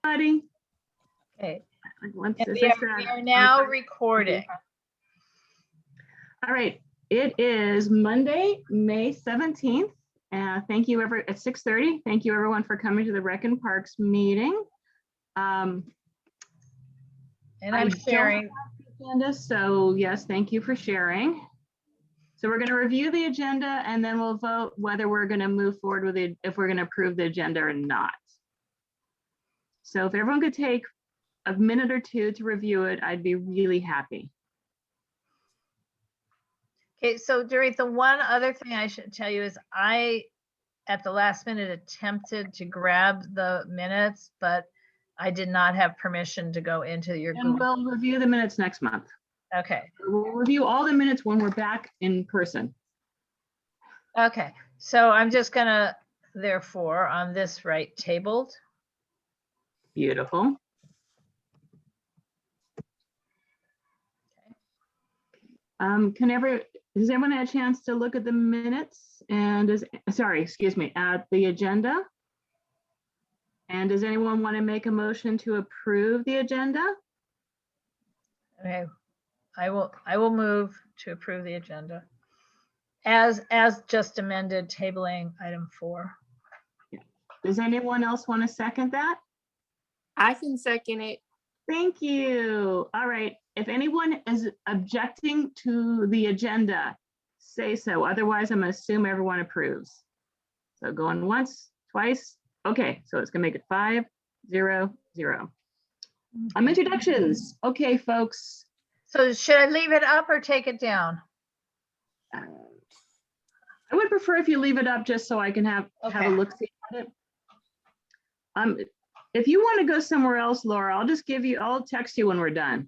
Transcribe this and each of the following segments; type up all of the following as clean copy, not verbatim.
Buddy. Okay. And we are now recording. All right. It is Monday, May 17th. Thank you at 6:30. Thank you everyone for coming to the Rec and Parks meeting. And I'm sharing. Agenda, so yes, thank you for sharing. So we're going to review the agenda and then we'll vote whether we're going to move forward with it, if we're going to approve the agenda or not. So if everyone could take a minute or two to review it, I'd be really happy. Okay, so Dorit, the one other thing I should tell you is I, at the last minute, attempted to grab the minutes, but I did not have permission to go into your And Google. we'll review the minutes next month. Okay. We'll review all the minutes when we're back in person. Okay, so I'm just gonna, therefore, on this right, tabled. Beautiful. Has everyone had a chance to look at the minutes and at the agenda? And does anyone want to make a motion to approve the agenda? Okay, I will move to approve the agenda as just amended, tabling item 4. Does anyone else want to second that? I can second it. Thank you. All right. If anyone is objecting to the agenda, say so. Otherwise, I'm going to assume everyone approves. So going once, twice. Okay, so it's going to make it 5-0-0. Introductions. Okay, folks. So should I leave it up or take it down? I would prefer if you leave it up just so I can have a look see at it. If you want to go somewhere else, Laura, I'll text you when we're done.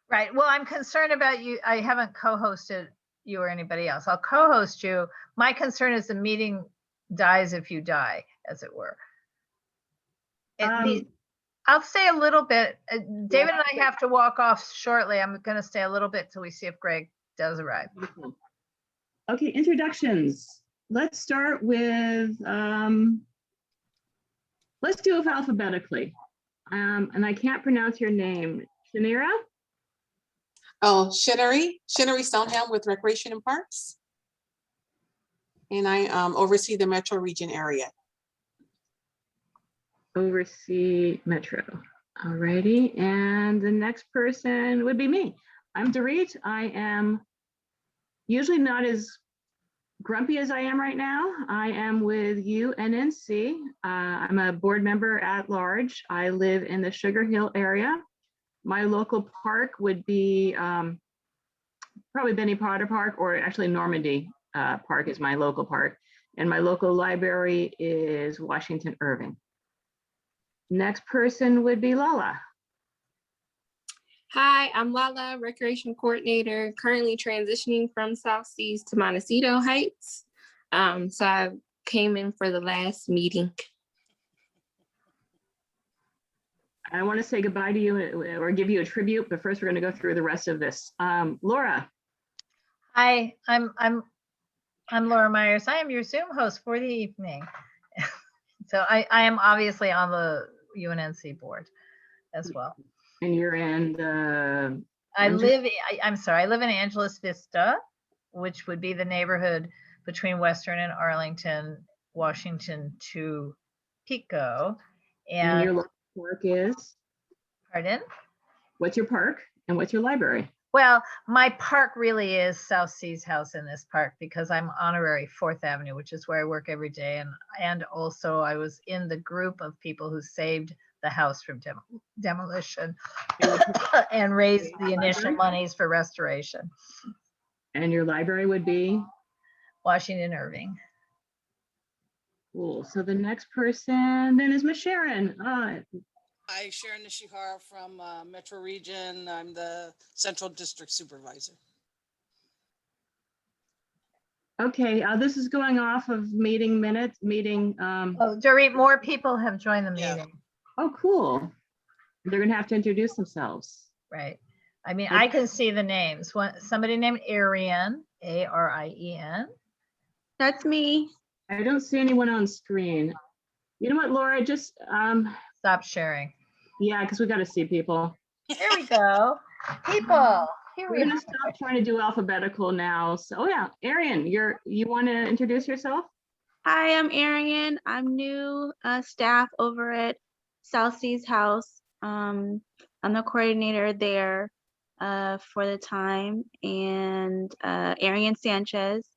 Right. Well, I'm concerned about you. I haven't co-hosted you or anybody else. I'll co-host you. My concern is the meeting dies if you die, as it were. I'll stay a little bit. David and I have to walk off shortly. I'm going to stay a little bit till we see if Greg does arrive. Okay, introductions. Let's start with, let's do it alphabetically. And I can't pronounce your name. Shanira? Oh, Shinnery Stoneham with Recreation and Parks. And I oversee the Metro region area. Oversee Metro. All righty. And the next person would be me. I'm Dorit. I am usually not as grumpy as I am right now. I am with UNNC. I'm a board member at large. I live in the Sugar Hill area. My local park would be probably Benny Potter Park, or actually Normandy Park is my local park. And my local library is Washington Irving. Next person would be Lala. Hi, I'm Lala, Recreation Coordinator, currently transitioning from South Seas to Montecito Heights. So I came in for the last meeting. I want to say goodbye to you or give you a tribute, but first we're going to go through the rest of this. Laura. Hi, I'm Laura Myers. I am your Zoom host for the evening. So I am obviously on the UNNC board as well. And you're in I live in Angeles Vista, which would be the neighborhood between Western and Arlington, Washington to Pico. And your local park is? Pardon? What's your park and what's your library? Well, my park really is South Seas House in this park because I'm honorary 4th Avenue, which is where I work every day. And also I was in the group of people who saved the house from demolition and raised the initial monies for restoration. And your library would be? Washington Irving. Cool. So the next person then is Miss Sharon. Hi, Sharon Nishihara from Metro Region. I'm the Central District Supervisor. Okay, this is going off of meeting minutes, Oh, Dorit, more people have joined the meeting. Yeah. Oh, cool. They're gonna have to introduce themselves. Right. I mean, I can see the names. Somebody named Arien, A-R-I-E-N. That's me. I don't see anyone on screen. You know what, Laura, just Stop sharing. Yeah, because we got to see people. There we go. People, here We're we gonna are. stop trying to do alphabetical now. So, oh yeah, Arian, you want to introduce yourself? Hi, I'm Arian. I'm new staff over at South Seas House. I'm the coordinator there for the time, and Arian Sanchez.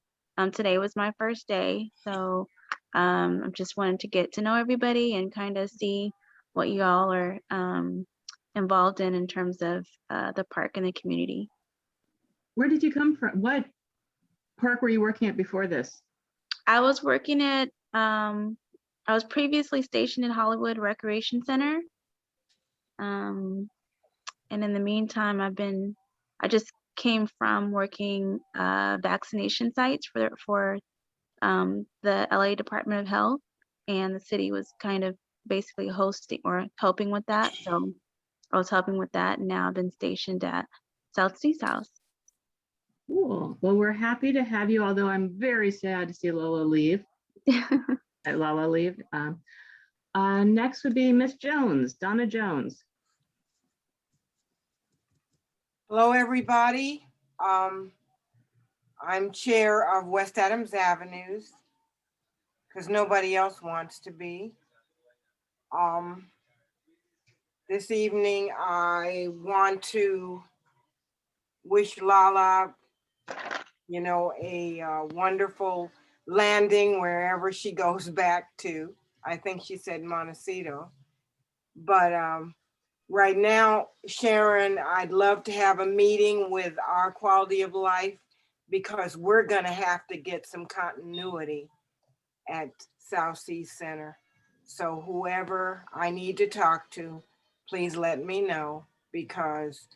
Today was my first day, so I'm just wanting to get to know everybody and kind of see what you all are involved in terms of the park and the community. Where did you come from? What park were you working at before this? I was working at, I was previously stationed at Hollywood Recreation Center. And in the meantime, I just came from working vaccination sites for the LA Department of Health, and the city was kind of basically hosting or helping with that. So I was helping with that, and now I've been stationed at South Seas House. Cool. Well, we're happy to have you, although I'm very sad to see Lola leave. Lala leave. Next would be Miss Jones, Donna Jones. Hello, everybody. I'm chair of West Adams Avenues because nobody else wants to be. This evening, I want to wish Lala, a wonderful landing wherever she goes back to. I think she said Montecito. But right now, Sharon, I'd love to have a meeting with our quality of life because we're gonna have to get some continuity at South Seas Center. So whoever I need to talk to, please let me know because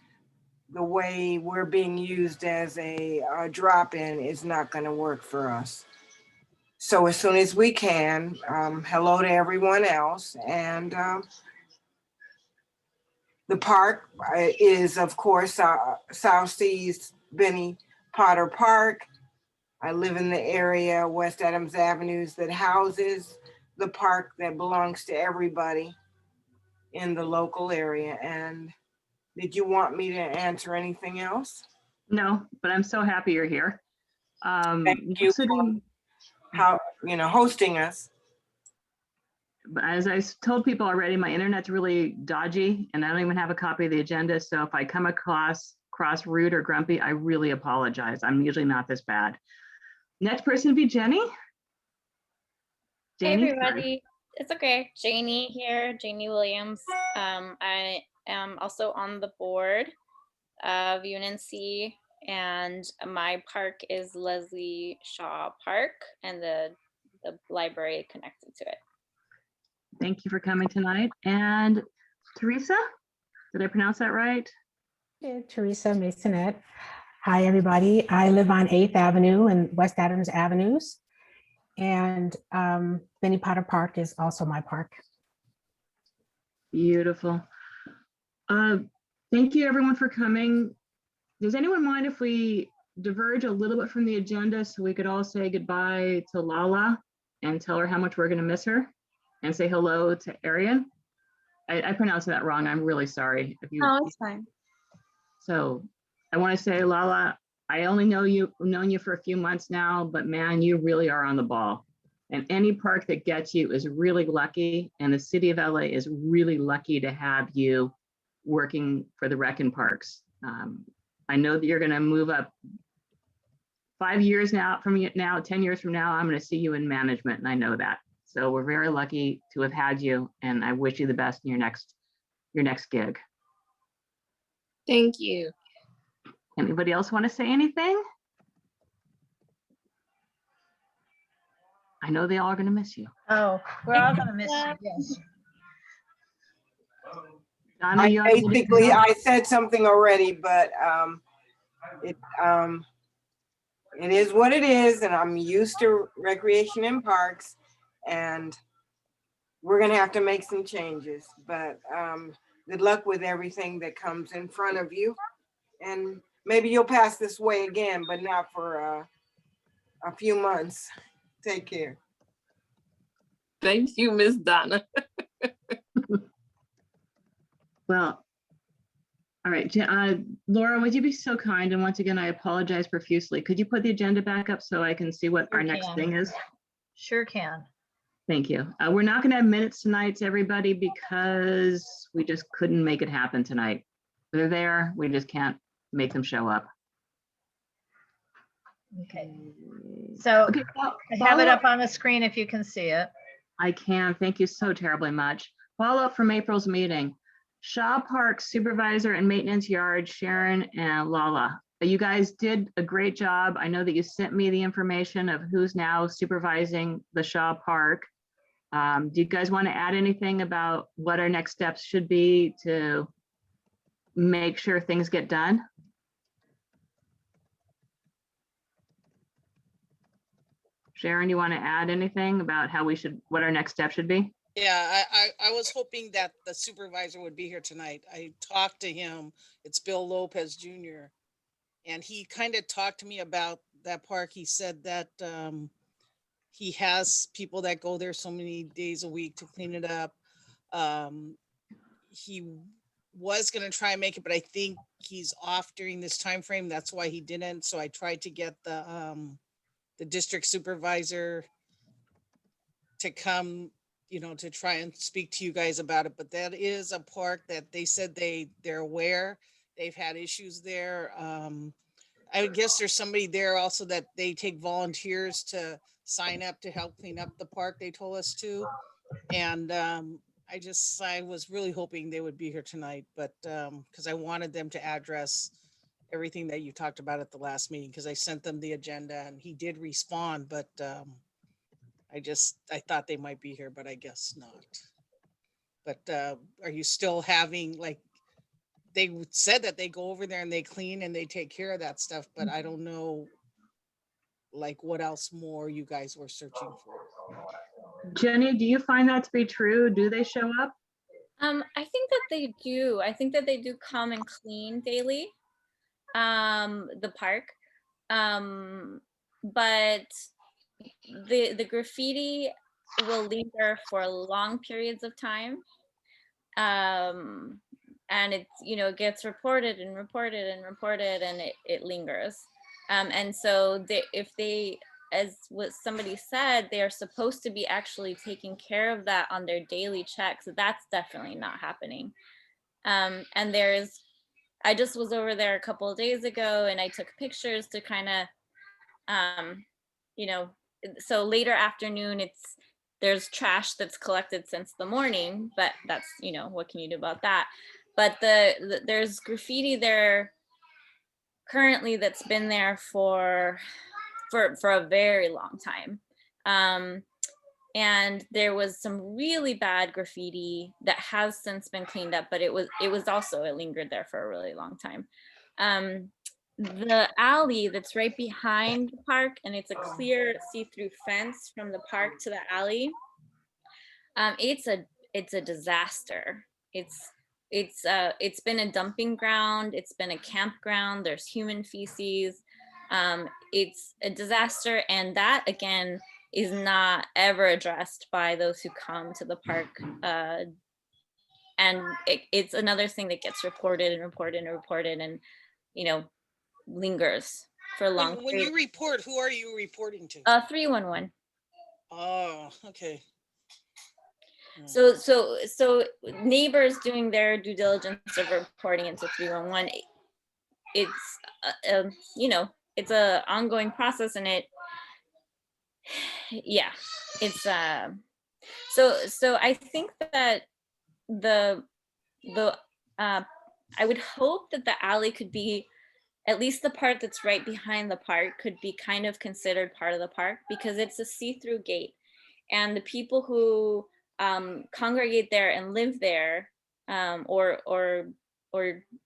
the way we're being used as a drop-in is not gonna work for us. So as soon as we can, hello to everyone else. And the park is, of course, South Seas Benny Potter Park. I live in the area, West Adams Avenues, that houses the park that belongs to everybody in the local area. And did you want me to answer anything else? No, but I'm so happy you're here. Thank you for hosting us. But as I told people already, my internet's really dodgy and I don't even have a copy of the agenda. So if I come across rude or grumpy, I really apologize. I'm usually not this bad. Next person would be Jenny. Hey Janie, everybody, it's okay. Janie here, Janie Williams. I am also on the board of UNNC, and my park is Leslie Shaw Park, and the library connected to it. Thank you for coming tonight. And Teresa, did I pronounce that right? Yeah, Teresa Masonette. Hi, everybody. I live on 8th Avenue and West Adams Avenues. And Benny Potter Park is also my park. Beautiful. Thank you everyone for coming. Does anyone mind if we diverge a little bit from the agenda so we could all say goodbye to Lala and tell her how much we're going to miss her and say hello to Arian? I pronounced that wrong. I'm really sorry. If you, Oh, it's fine. So I want to say, Lala, I only known you for a few months now, but man, you really are on the ball. And any park that gets you is really lucky. And the city of LA is really lucky to have you working for the rec and parks. I know that you're going to move up 5 years now from now, 10 years from now, I'm going to see you in management. And I know that. So we're very lucky to have had you. And I wish you the best in your next gig. Thank you. Anybody else want to say anything? I know they all are going to miss you. Oh, we're all gonna miss you, yes. Donna, I said something already, but it is what it is, and I'm used to recreation in parks, and we're gonna have to make some changes. But good luck with everything that comes in front of you, and maybe you'll pass this way again, but not for a few months. Take care. Thank you, Miss Donna. Well, all right, Laura, would you be so kind? And once again, I apologize profusely. Could you put the agenda back up so I can see what our Sure next can. thing is? Sure can. Thank you. We're not going to have minutes tonight, everybody, because we just couldn't make it happen tonight. They're there, we just can't make them show up. Okay. So Okay, I have it up on the screen if you can see it. I can. Thank you so terribly much. Follow up from April's meeting. Shaw Park Supervisor and Maintenance Yard, Sharon and Lala. You guys did a great job. I know that you sent me the information of who's now supervising the Shaw Park. Do you guys want to add anything about what our next steps should be to make sure things get done? Sharon, you want to add anything about how we should, what our next step should be? Yeah, I was hoping that the supervisor would be here tonight. I talked to him. It's Bill Lopez Jr. And he kind of talked to me about that park. He said that he has people that go there so many days a week to clean it up. He was going to try and make it, but I think he's off during this time frame. That's why he didn't. So I tried to get the district supervisor to come, you know, to try and speak to you guys about it. But that is a park that they said they're aware. They've had issues there. I guess there's somebody there also that they take volunteers to sign up to help clean up the park. They told us to. And I was really hoping they would be here tonight, but because I wanted them to address everything that you talked about at the last meeting, because I sent them the agenda and he did respond, but I thought they might be here, but I guess not. But are you still having, like, they said that they go over there and they clean and they take care of that stuff, but I don't know, like, what else more you guys were searching for. Jenny, do you find that to be true? Do they show up? I think that they do. I think that they do come and clean daily, the park. But the graffiti will linger for long periods of time. And it's, you know, it gets reported and reported and reported, and it lingers. And so if they, as what somebody said, they are supposed to be actually taking care of that on their daily checks. That's definitely not happening. And I just was over there a couple of days ago and I took pictures to kind of, you know, so later afternoon, there's trash that's collected since the morning, but that's, you know, what can you do about that? But there's graffiti there currently that's been there for a very long time. And there was some really bad graffiti that has since been cleaned up, but it lingered there for a really long time. The alley that's right behind the park, and it's a clear see-through fence from the park to the alley. It's a disaster. It's been a dumping ground. It's been a campground. There's human feces. It's a disaster, and that again is not ever addressed by those who come to the park. And it's another thing that gets reported and reported and reported, and, you know, lingers for a long When you report, who are you reporting to? 311. Oh, okay. So neighbors doing their due diligence of reporting into 311. It's you know, it's a ongoing process, and it's so I think that I would hope that the alley could be, at least the part that's right behind the park, could be kind of considered part of the park, because it's a see-through gate, and the people who congregate there and live there, or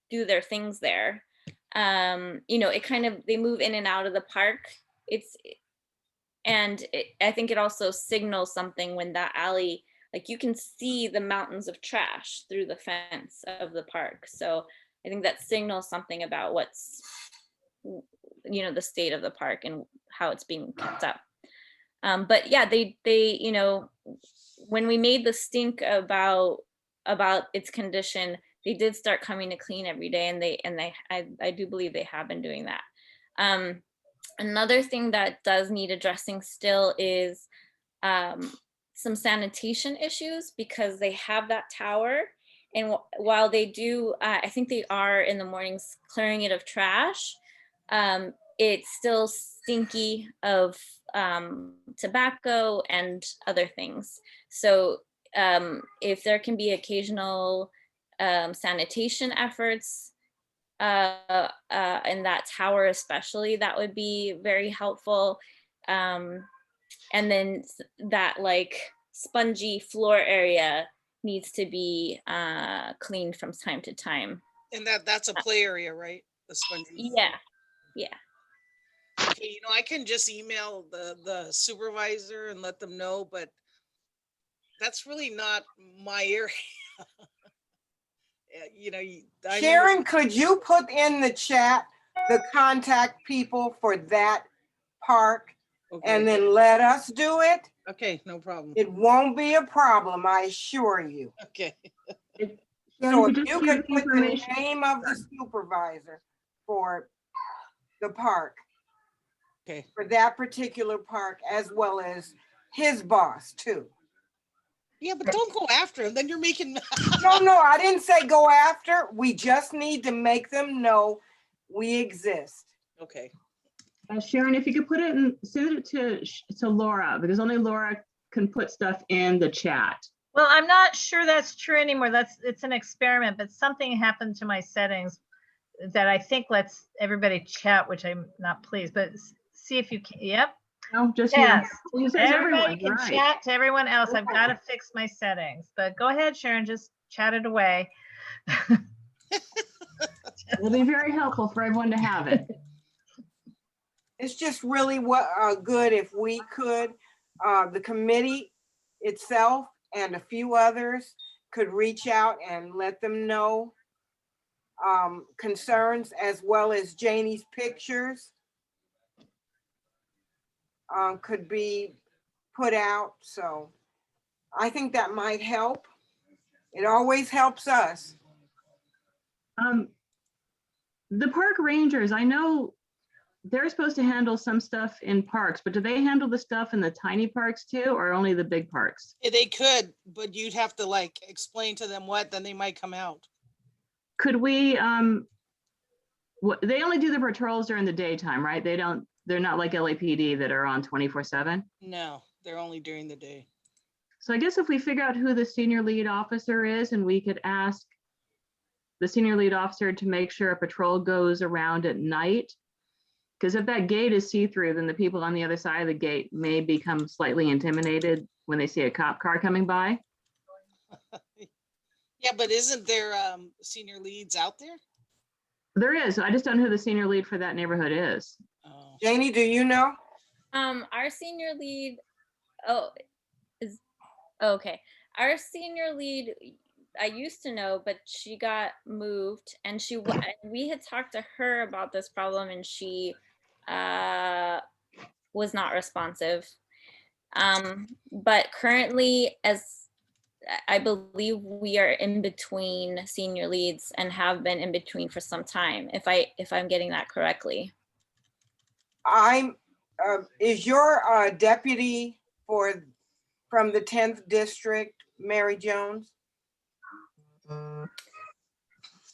do their things there, you know, they move in and out of the park. I think it also signals something when that alley, like, you can see the mountains of trash through the fence of the park. So I think that signals something about what's, you know, the state of the park and how it's being kept up. But yeah, they, you know, when we made the stink about its condition, they did start coming to clean every day, and I do believe they have been doing that. Another thing that does need addressing still is some sanitation issues, because they have that tower, and while they do, I think they are in the mornings clearing it of trash, it's still stinky of tobacco and other things. So if there can be occasional sanitation efforts in that tower especially, that would be very helpful. And then that like spongy floor area needs to be cleaned from time to time. And that's a play area, right? The spongy. Yeah, yeah. Okay, I can just email the supervisor and let them know, but that's really not my area. I know- Sharon, could you put in the chat the contact people for that park Okay. and then let us do it? Okay, no problem. It won't be a problem, I assure you. Okay. So Sharon, if just you give could the put the information. name of the supervisor for the park, Okay. for that particular park, as well as his boss too. Yeah, but don't go after him. Then you're making. No, I didn't say go after. We just need to make them know we exist. Okay. Sharon, if you could put it in, send it to Laura, because only Laura can put stuff in the chat. Well, I'm not sure that's true anymore. It's an experiment, but something happened to my settings that I think lets everybody chat, which I'm not pleased, but see if you can. Yep. No, just Yes. you. It says Everybody everyone, can you're right. chat to everyone else. I've got to fix my settings, but go ahead, Sharon, just chat it away. It'll be very helpful for everyone to have it. It's just really good if we could, the committee itself and a few others could reach out and let them know concerns, as well as Janie's pictures could be put out. So I think that might help. It always helps us. The park rangers, I know they're supposed to handle some stuff in parks, but do they handle the stuff in the tiny parks too, or only the big parks? They could, but you'd have to like explain to them what, then they might come out. Could we, they only do the patrols during the daytime, right? They're not like LAPD that are on 24/7. No, they're only during the day. So I guess if we figure out who the senior lead officer is, and we could ask the senior lead officer to make sure a patrol goes around at night. Because if that gate is see-through, then the people on the other side of the gate may become slightly intimidated when they see a cop car coming by. Yeah, but isn't there senior leads out there? There is. I just don't know who the senior lead for that neighborhood is. Oh. Janie, do you know? Our senior lead, okay. Our senior lead, I used to know, but she got moved, and we had talked to her about this problem, and she was not responsive. But currently, as I believe, we are in between senior leads and have been in between for some time, if I'm getting that correctly. Is your deputy from the 10th district, Mary Jones?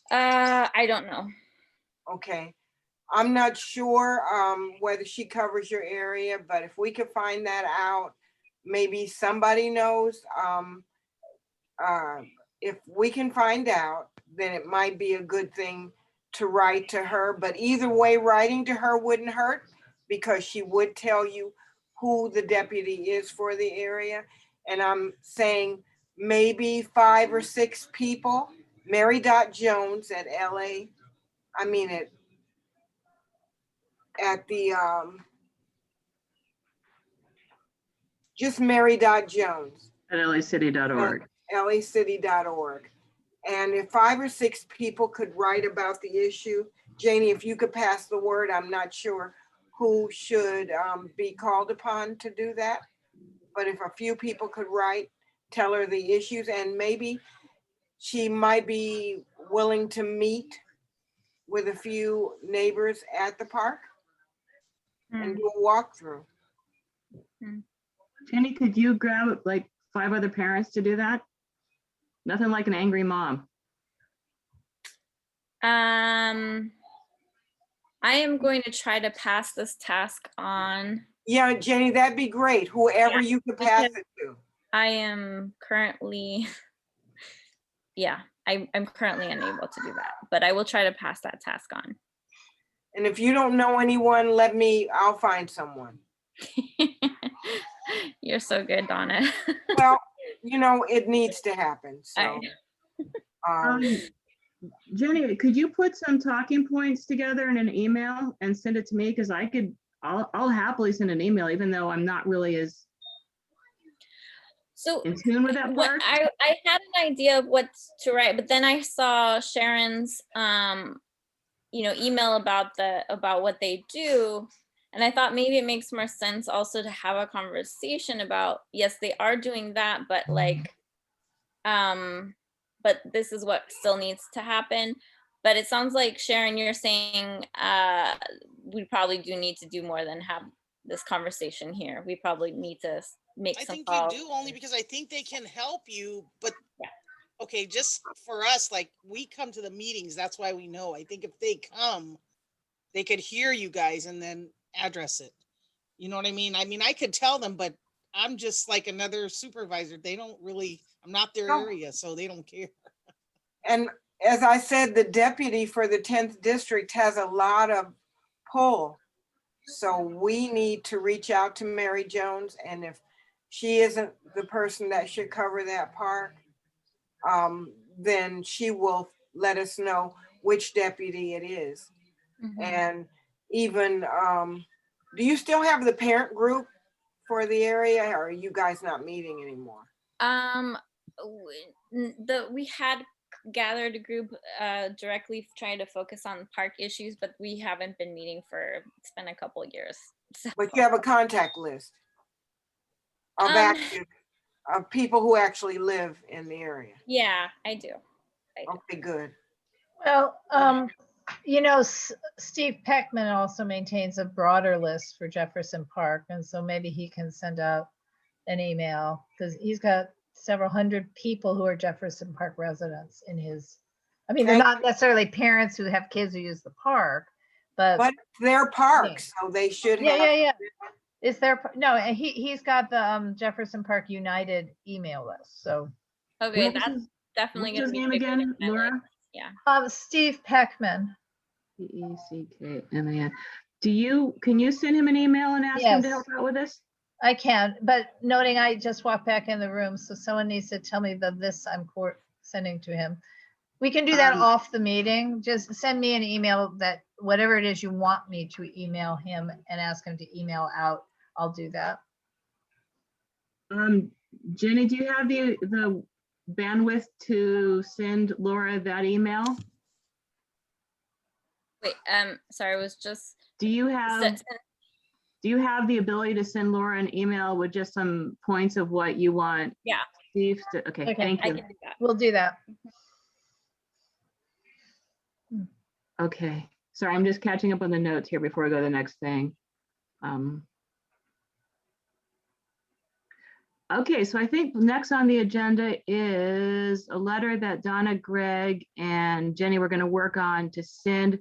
I don't know. Okay. I'm not sure whether she covers your area, but if we could find that out, maybe somebody knows. If we can find out, then it might be a good thing to write to her. But either way, writing to her wouldn't hurt, because she would tell you who the deputy is for the area. And I'm saying maybe 5 or 6 people. Mary Jones at just Mary Jones. At lacity.org. lacity.org. And if 5 or 6 people could write about the issue, Janie, if you could pass the word, I'm not sure who should be called upon to do that. But if a few people could write, tell her the issues, and maybe she might be willing to meet with a few neighbors at the park and do a walkthrough. Jenny, could you grab like 5 other parents to do that? Nothing like an angry mom. I am going to try to pass this task on. Yeah, Jenny, that'd be great. Whoever you could pass it to. I am currently, yeah, I'm currently unable to do that, but I will try to pass that task on. And if you don't know anyone, I'll find someone. You're so good, Donna. Well, it needs to happen, so. Jenny, could you put some talking points together in an email and send it to me? Because I'll happily send an email, even though I'm not really as So in tune with that what part. I had an idea of what to write, but then I saw Sharon's email about what they do. And I thought maybe it makes more sense also to have a conversation about, yes, they are doing that, but like, but this is what still needs to happen. But it sounds like, Sharon, you're saying we probably do need to do more than have this conversation here. We probably need to make some calls. You do, only because I think they can help you, but okay, just for us, like we come to the meetings, that's why we know. I think if they come, they could hear you guys and then address it. You know what I mean? I could tell them, but I'm just like another supervisor. They don't really, I'm not their area, so they don't care. And as I said, the deputy for the 10th district has a lot of pull. So we need to reach out to Mary Jones, and if she isn't the person that should cover that park, then she will let us know which deputy it is. And even, do you still have the parent group for the area, or are you guys not meeting anymore? We had gathered a group directly trying to focus on park issues, but we haven't been meeting it's been a couple of years. So. But you have a contact list of of people who actually live in the area. Yeah, I do. Okay, good. Well, Steve Peckman also maintains a broader list for Jefferson Park, and so maybe he can send out an email, because he's got several hundred people who are Jefferson Park residents in his, they're not necessarily parents who have kids who use the park, but their parks, so they should have. Yeah. Is there, no, he's got the Jefferson Park United email list, so. Okay, that's definitely What's his gonna name be again, Laura? Yeah. Steve Peckman. Peckman. Can you send him an email and ask him to help out with this? I can, but noting I just walked back in the room, so someone needs to tell me this I'm sending to him. We can do that off the meeting. Just send me an email that whatever it is you want me to email him and ask him to email out. I'll do that. Jenny, do you have the bandwidth to send Laura that email? Wait, sorry, I was just. Do you have the ability to send Laura an email with just some points of what you want? Yeah. Steve to, okay, thank you. I can do that. We'll do that. Okay, sorry, I'm just catching up on the notes here before I go to the next thing. Okay, so I think next on the agenda is a letter that Donna, Greg, and Jenny were going to work on to send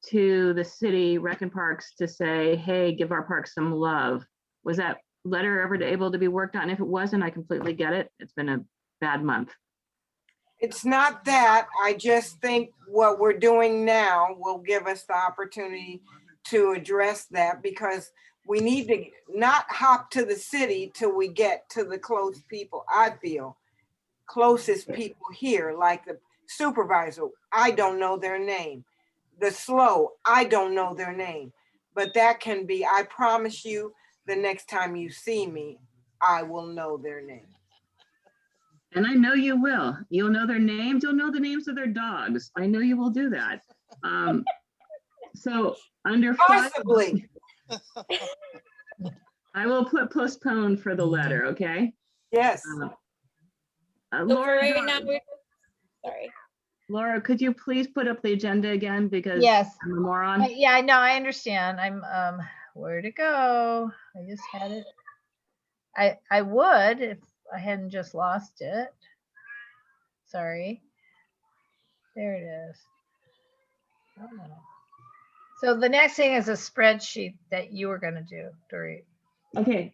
to the city, Rec and Parks, to say, hey, give our parks some love. Was that letter ever able to be worked on? If it wasn't, I completely get it. It's been a bad month. It's not that. I just think what we're doing now will give us the opportunity to address that, because we need to not hop to the city till we get to the close people. I feel closest people here, like the supervisor, I don't know their name. The SLO, I don't know their name, but that can be, I promise you, the next time you see me, I will know their name. And I know you will. You'll know their names. You'll know the names of their dogs. I know you will do that. So under possibly, I will put postpone for the letter. Okay. Yes. So Laura, right now, sorry. Laura, could you please put up the agenda again because Yes. I'm a moron? Yeah, I know, I understand. I'm, where to go? I just had it. I would if I hadn't just lost it. Sorry. There it is. Oh, no. So the next thing is a spreadsheet that you were gonna do, Dorit. Okay.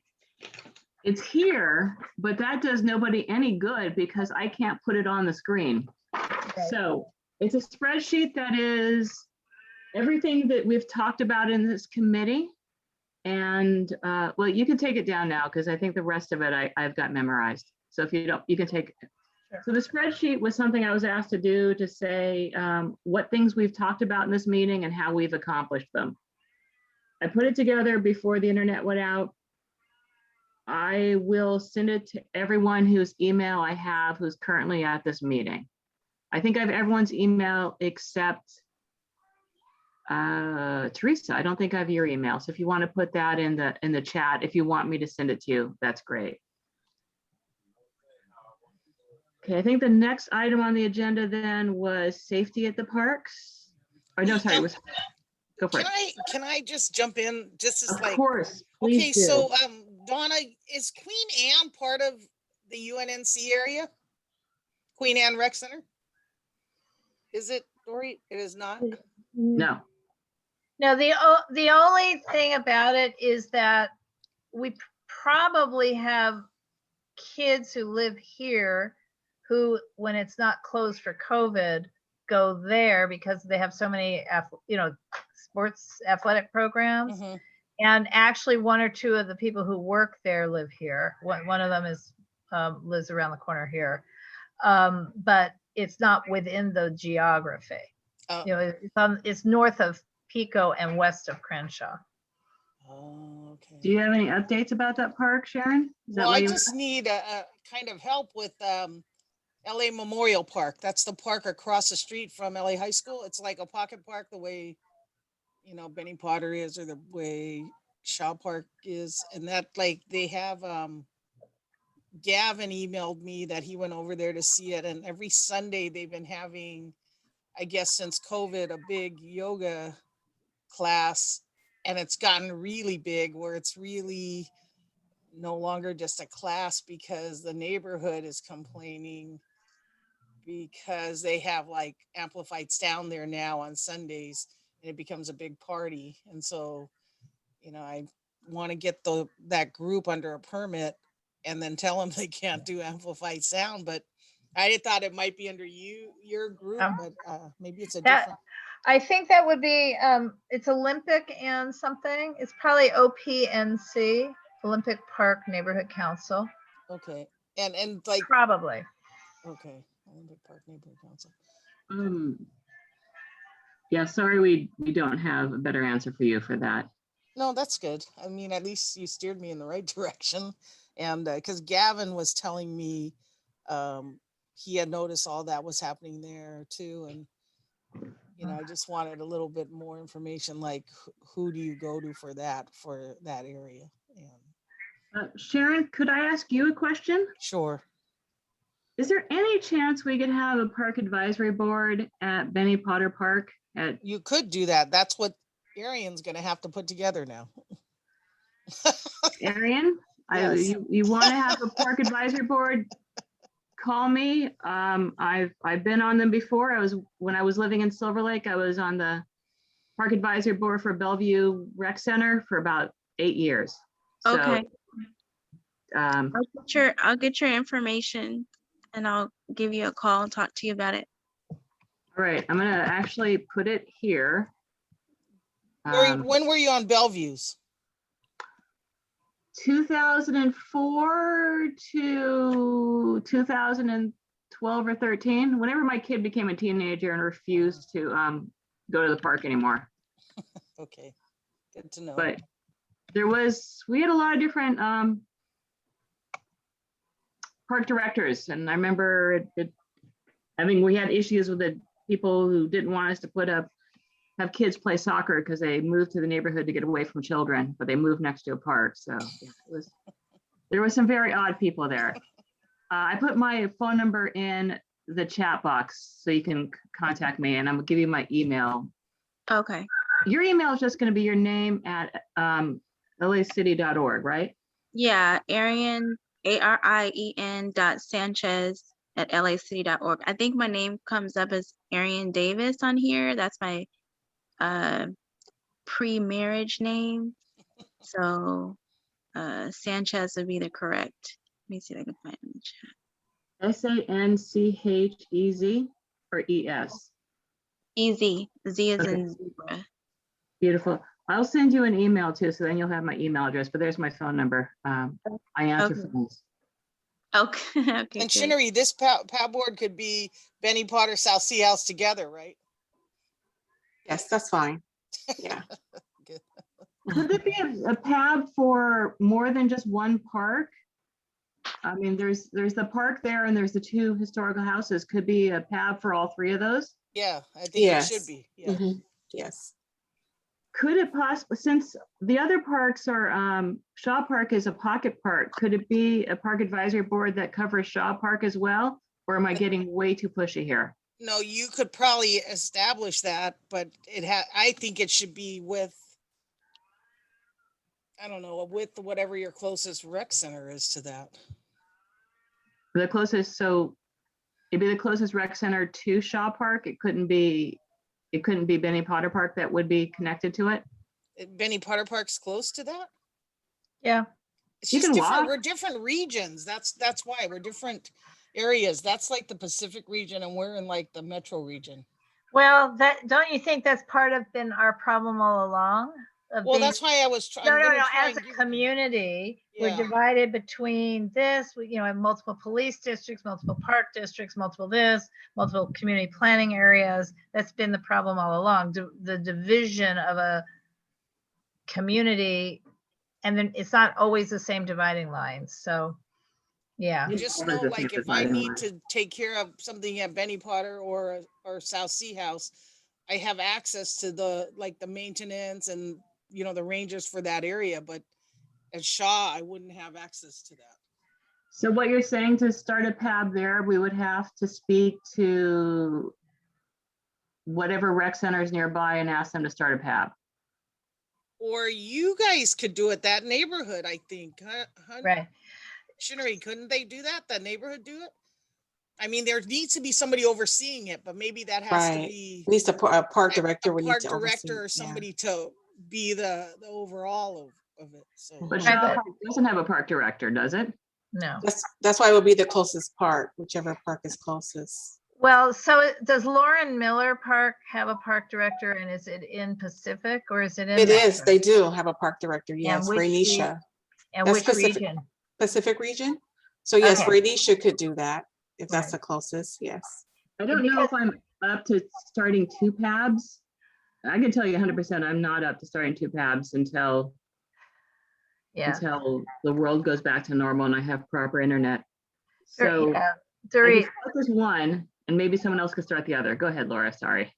It's here, but that does nobody any good because I can't put it on the screen. So it's a spreadsheet that is everything that we've talked about in this committee. And well, you can take it down now because I think the rest of it I've got memorized. So if you don't, you can take it. So the spreadsheet was something I was asked to do to say what things we've talked about in this meeting and how we've accomplished them. I put it together before the internet went out. I will send it to everyone whose email I have who's currently at this meeting. I think I have everyone's email except Teresa. I don't think I have your email. So if you want to put that in the chat, if you want me to send it to you, that's great. Okay, I think the next item on the agenda then was safety at the parks. Or no, sorry, it was, go for it. Can I just jump in? Just as Of like, course, okay, please do. so Donna, is Queen Anne part of the UNNC area? Queen Anne Rec Center? Is it, Dory? It is not? No, No, the only thing about it is that we probably have kids who live here who, when it's not closed for COVID, go there because they have so many, sports athletic programs. Mhm. And actually, one or two of the people who work there live here. One of them is lives around the corner here, but it's not within the geography. Oh. It's north of Pico and west of Crenshaw. Oh, okay. do you have any updates about that park, Sharon? Is that Well, why I you- just need a kind of help with LA Memorial Park. That's the park across the street from LA High School. It's like a pocket park the way, Benny Potter is, or the way Shaw Park is. And that, like, they have Gavin emailed me that he went over there to see it. And every Sunday they've been having, I guess since COVID, a big yoga class. And it's gotten really big where it's really no longer just a class because the neighborhood is complaining because they have like amplified sound there now on Sundays and it becomes a big party. And so, I want to get that group under a permit and then tell them they can't do amplified sound. But I thought it might be under your group, but maybe it's a different. I think that would be, it's Olympic and something. It's probably OPNC, Olympic Park Neighborhood Council. Okay. And like, Probably. okay. Olympic Park Neighborhood Council. Yeah, sorry, we don't have a better answer for you for that. No, that's good. I mean, at least you steered me in the right direction. And because Gavin was telling me he had noticed all that was happening there too. And, I just wanted a little bit more information, like who do you go to for that area? And Sharon, could I ask you a question? sure. Is there any chance we could have a park advisory board at Benny Potter Park? You could do that. That's what Arian's going to have to put together now. Arian, Yes. you want to have a park advisory board? Call me. I've been on them before. When I was living in Silver Lake, I was on the park advisory board for Bellevue Rec Center for about 8 years. So, Okay. Um, I'll get your information and I'll give you a call and talk to you about it. all right, I'm gonna actually put it here. When were you on Bellevue's? 2004 to 2012 or 13, whenever my kid became a teenager and refused to go to the park anymore. Okay, good to know. But we had a lot of different park directors, and I remember we had issues with the people who didn't want us to have kids play soccer because they moved to the neighborhood to get away from children, but they moved next to a park. So yeah, there was some very odd people there. I put my phone number in the chat box so you can contact me, and I'm gonna give you my email. Okay. Your email is just gonna be your name at lacity.org, right? Yeah, Arian, ARIEN.Sanchez@lacity.org. I think my name comes up as Arian Davis on here. That's my pre-marriage name. So Sanchez would be the correct. Let me see if I can find it in the chat. SANCHEZ or ES? Easy. Z is Okay. in zebra. Beautiful. I'll send you an email too, so then you'll have my email address, but there's my phone number. I answer Okay. phones. Okay. Okay. And Good. Shinnery, this pad board could be Benny Potter, South Sea House together, right? Yes, that's fine. Yeah. Good. Could there be a PAB for more than just one park? I mean, there's the park there and there's the two historical houses. Could be a PAB for all three of those? Yeah, I think it Yes. should be. Yeah. Mhm. Yes. Could it possibly, since the other parks are, Shaw Park is a pocket park, could it be a park advisory board that covers Shaw Park as well? Or am I getting way too pushy here? No, you could probably establish that, but I think it should be with, I don't know, with whatever your closest rec center is to that. The closest, so it'd be the closest rec center to Shaw Park. It couldn't be Benny Potter Park that would be connected to it. Benny Potter Park's close to that? Yeah. It's You just can different. walk. We're different regions. That's why we're different areas. That's like the Pacific region and we're in like the metro region. Well, don't you think that's part of been our problem all along? Well, that's why I was trying. No. As a community, we're Yeah. divided between this, we have multiple police districts, multiple park districts, multiple community planning areas. That's been the problem all along. The division of a community, and then it's not always the same dividing lines. So, yeah. Just know, like, if I need to take care of something at Benny Potter or South Sea House, I have access to the maintenance and the rangers for that area. But at Shaw, I wouldn't have access to that. So what you're saying, to start a PAB there, we would have to speak to whatever rec center is nearby and ask them to start a PAB. Or you guys could do it, that neighborhood, I think. Right. Shinnery, couldn't they do that? That neighborhood do it? I mean, there needs to be somebody overseeing it, but maybe that has to Right. be Needs a park director. a would need park to director oversee, or yeah. somebody to be the overall of it. So But Mhm. Shaw Park doesn't have a park director, does it? No. That's why it would be the closest park, whichever park is closest. Well, so does Lauren Miller Park have a park director, and is it in Pacific or is it in? It is. Metro? They do have a park director. Yes, which Rainisha. And That's which Pacific. region? Pacific region. So yes, Okay. Rainisha could do that if that's Right. the closest. Yes. I don't know if I'm up to starting two PABs. I can tell you 100% I'm not up to starting two PABs until the world goes back to normal and I have proper internet. So yeah. I can start this one and maybe someone else could start the other. Go ahead, Laura, sorry.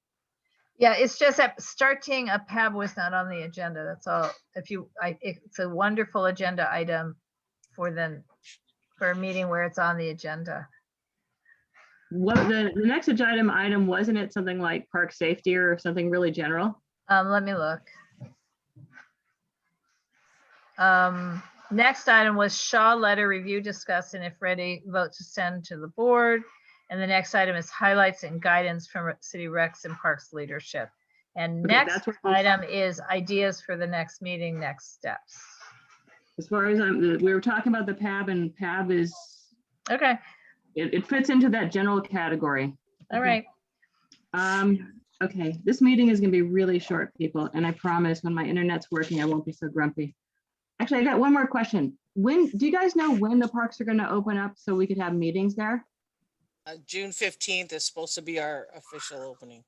Yeah, it's just that starting a PAB was not on the agenda. That's all. It's a wonderful agenda item for a meeting where it's on the agenda. What the next agenda item, wasn't it something like park safety or something really general? Let me look. Next item was Shaw letter review, discuss, and if ready, vote to send to the board. And the next item is highlights and guidance from City Recs and Parks leadership. And Okay, next that's what item is ideas for the next meeting, next steps. As far as we were talking about the PAB, and PAB is, Okay, it fits into that general category. all right. Okay, this meeting is gonna be really short, people, and I promise when my internet's working, I won't be so grumpy. Actually, I got one more question. Do you guys know when the parks are gonna open up so we could have meetings there? June 15th is supposed to be our official opening.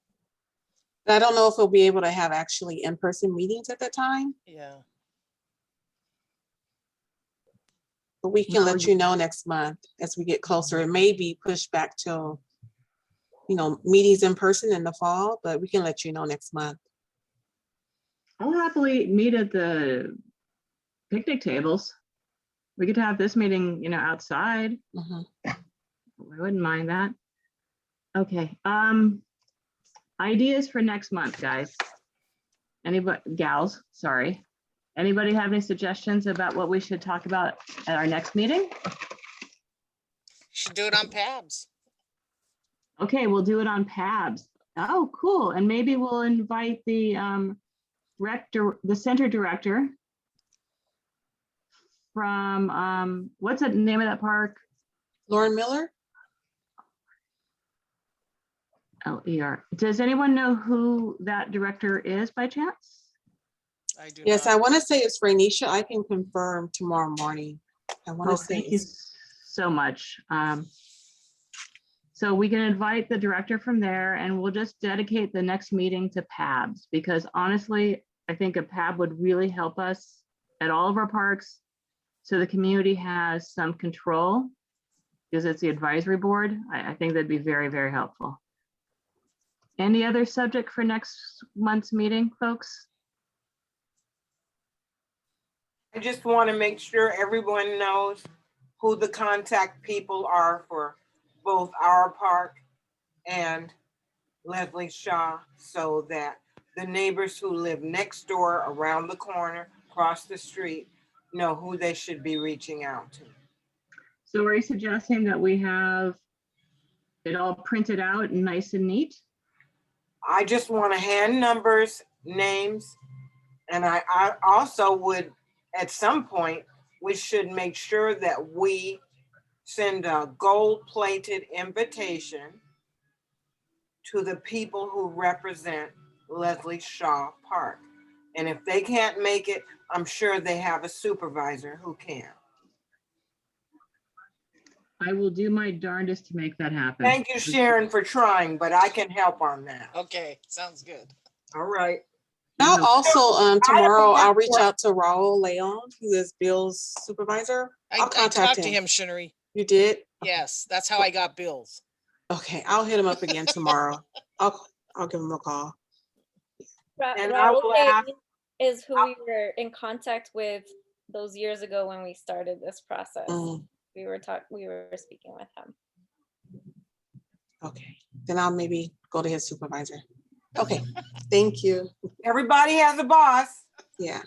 I don't know if we'll be able to have actually in-person meetings at that time, Yeah. but we can let you know next month as we get closer. It may be pushed back till, meetings in person in the fall, but we can let you know next month. I'll happily meet at the picnic tables. We could have this meeting, outside. Mhm. I wouldn't mind that. Okay, ideas for next month, guys. Anybody, gals, sorry. Anybody have any suggestions about what we should talk about at our next meeting? Should do it on PABS. Okay, we'll do it on PABS. Oh, cool. And maybe we'll invite the the center director from, what's the name of that park? Lauren Miller? LER. Does anyone know who that director is by chance? I do Yes, not. I want to say it's Rainisha. I can confirm tomorrow morning. I want Oh, to say thank you it's, so much. So we can invite the director from there and we'll just dedicate the next meeting to PABs because honestly, I think a PAB would really help us at all of our parks. So the community has some control because it's the advisory board. I think that'd be very, very helpful. Any other subject for next month's meeting, folks? I just want to make sure everyone knows who the contact people are for both our park and Leslie Shaw, so that the neighbors who live next door, around the corner, across the street, know who they should be reaching out to. So are you suggesting that we have it all printed out and nice and neat? I just want to hand numbers, names, and I also would, at some point, we should make sure that we send a gold-plated invitation to the people who represent Leslie Shaw Park. And if they can't make it, I'm sure they have a supervisor who can. I will do my darndest to make that happen. Thank you, Sharon, for trying, but I can help on that. Okay, sounds good. All right. I'll also, tomorrow, have I'll reach one. out to Raul Leon, who is Bill's supervisor. I I'll contact talked to him. him, Shinnery. You did? Yes, that's how I got bills. Okay, I'll hit him up again tomorrow. I'll give him a call. And I will ask- is who we were in contact with those years ago when we started this process. Mm, We were speaking with him. okay, then I'll maybe go to his supervisor. Okay, thank you. Everybody has a boss. Yeah.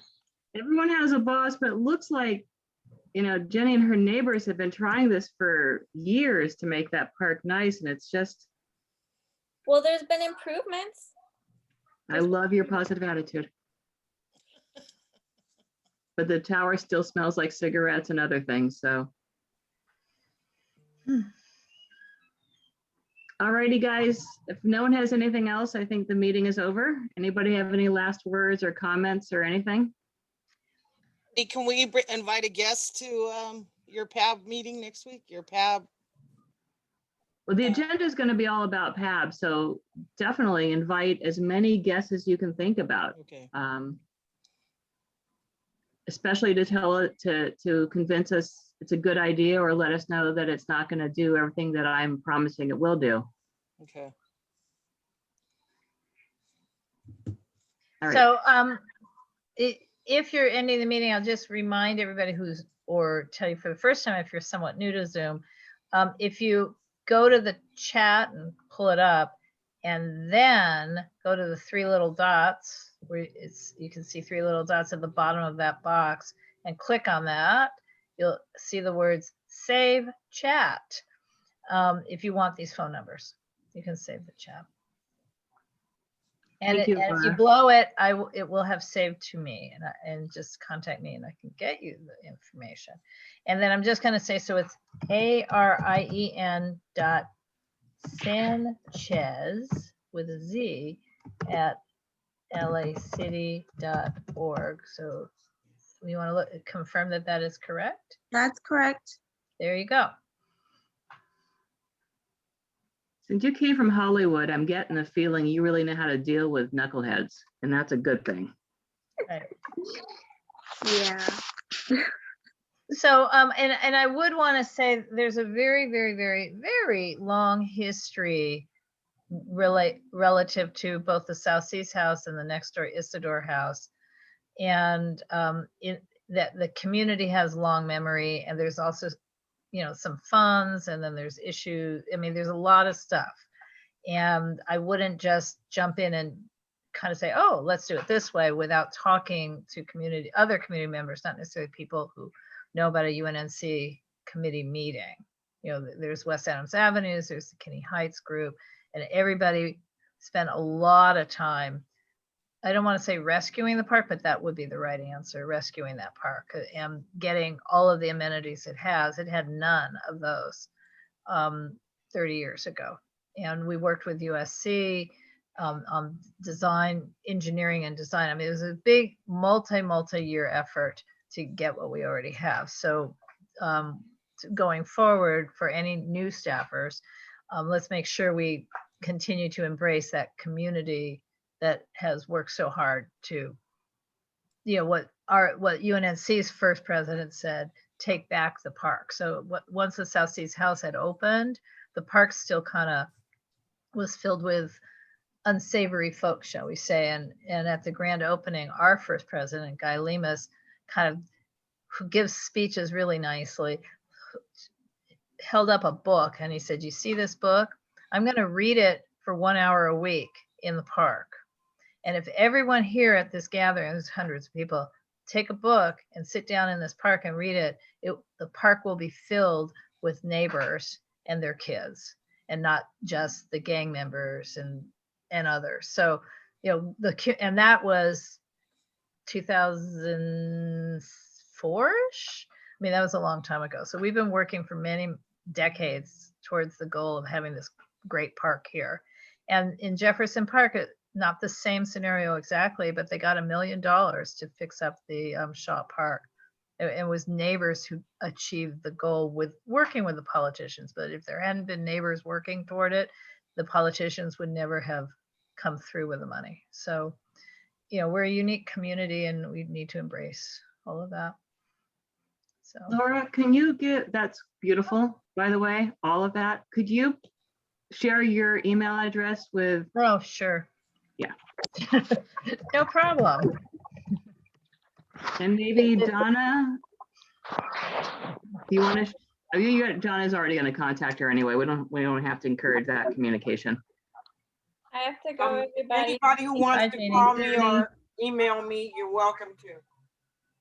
Everyone has a boss, but it looks like, you know, Jenny and her neighbors have been trying this for years to make that park nice, and it's just, Well, there's been improvements. I love your positive attitude. But the tower still smells like cigarettes and other things, so. Alrighty, guys, if no one has anything else, I think the meeting is over. Anybody have any last words or comments or anything? Hey, can we invite a guest to your PAB meeting next week? Your PAB? Well, the agenda is going to be all about PAB, so definitely invite as many guests as you can think about. Okay. Especially to tell it to convince us it's a good idea or let us know that it's not going to do everything that I'm promising it will do. Okay. All right. So if you're ending the meeting, I'll just remind everybody or tell you for the first time, if you're somewhat new to Zoom, if you go to the chat and pull it up and then go to the three little dots where you can see three little dots at the bottom of that box and click on that, you'll see the words save chat. If you want these phone numbers, you can save the chat. And, Thank you, and if you Laura. blow it, it will have saved to me and just contact me and I can get you the information. And then I'm just going to say, so it's ARIEN.Sanchez with a Z at lacity.org. So you want to confirm that that is correct? That's correct. There you go. Since you came from Hollywood, I'm getting the feeling you really know how to deal with knuckleheads, and that's a good thing. Right. Yeah. So, and I would want to say there's a very, very, very, very long history relative to both the South Seas House and the next door Isidore House. And that the community has long memory, and there's also, some funds, and then there's issues. I mean, there's a lot of stuff. And I wouldn't just jump in and kind of say, oh, let's do it this way without talking to other community members, not necessarily people who know about a UNNC committee meeting. You know, there's West Adams Avenues, there's the Kinney Heights group, and everybody spent a lot of time. I don't want to say rescuing the park, but that would be the right answer, rescuing that park and getting all of the amenities it has. It had none of those 30 years ago. And we worked with USC on design, engineering and design. I mean, it was a big multi-year effort to get what we already have. So going forward for any new staffers, let's make sure we continue to embrace that community that has worked so hard to, you know, what UNNC's first president said, take back the park. So once the South Seas House had opened, the park still kind of was filled with unsavory folks, shall we say. And at the grand opening, our first president, Guy Lemus, kind of, who gives speeches really nicely, held up a book and he said, you see this book? I'm going to read it for 1 hour a week in the park. And if everyone here at this gathering, there's hundreds of people, take a book and sit down in this park and read it, the park will be filled with neighbors and their kids, and not just the gang members and others. So, you know, and that was 2004-ish. I mean, that was a long time ago. So we've been working for many decades towards the goal of having this great park here. And in Jefferson Park, not the same scenario exactly, but they got $1 million to fix up the Shaw Park. It was neighbors who achieved the goal with working with the politicians. But if there hadn't been neighbors working toward it, the politicians would never have come through with the money. So, you know, we're a unique community and we need to embrace all of that. So Laura, can you that's beautiful, by the way, all of that. Could you share your email address with? Oh, sure. Yeah. No problem. And maybe Donna, do you want to, Donna's already going to contact her anyway. We don't have to encourage that communication. I have to go, everybody. Anybody who wants Bye, to Janie. call me or email me, you're welcome to.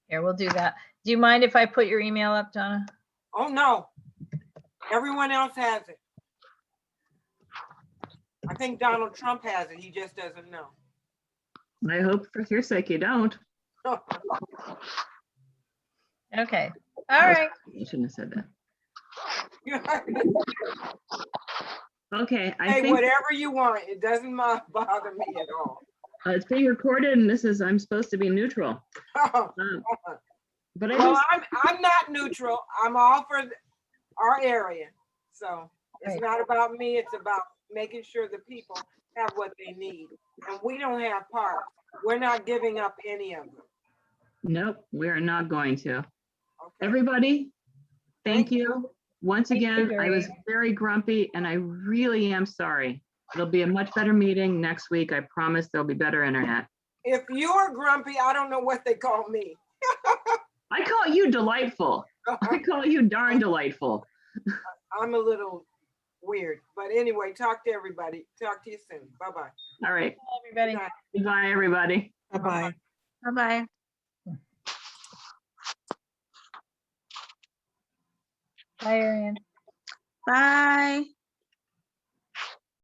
Here, we'll do that. Do you mind if I put your email up, Donna? Oh, no. Everyone else has it. I think Donald Trump has it. He just doesn't know. I hope for your sake you don't. Okay. All right. You shouldn't have said that. Okay, I Hey, think whatever you want. It doesn't bother me at all. it's being recorded and I'm supposed to be neutral. But Well, I'm not neutral. I'm all for our area. So it's Right. not about me. It's about making sure the people have what they need. And we don't have parks. We're not giving up any of them. nope, we are not going to. Okay? Everybody, thank you. Once Thank you, again, I was Doreen. very grumpy and I really am sorry. It'll be a much better meeting next week. I promise there'll be better internet. If you're grumpy, I don't know what they call me. I call you delightful. I call you darn delightful. I'm a little weird. But anyway, talk to everybody. Talk to you soon. Bye-bye. All right. Everybody. Goodbye, everybody. Bye-bye. Bye-bye. Bye, Ariane. Bye.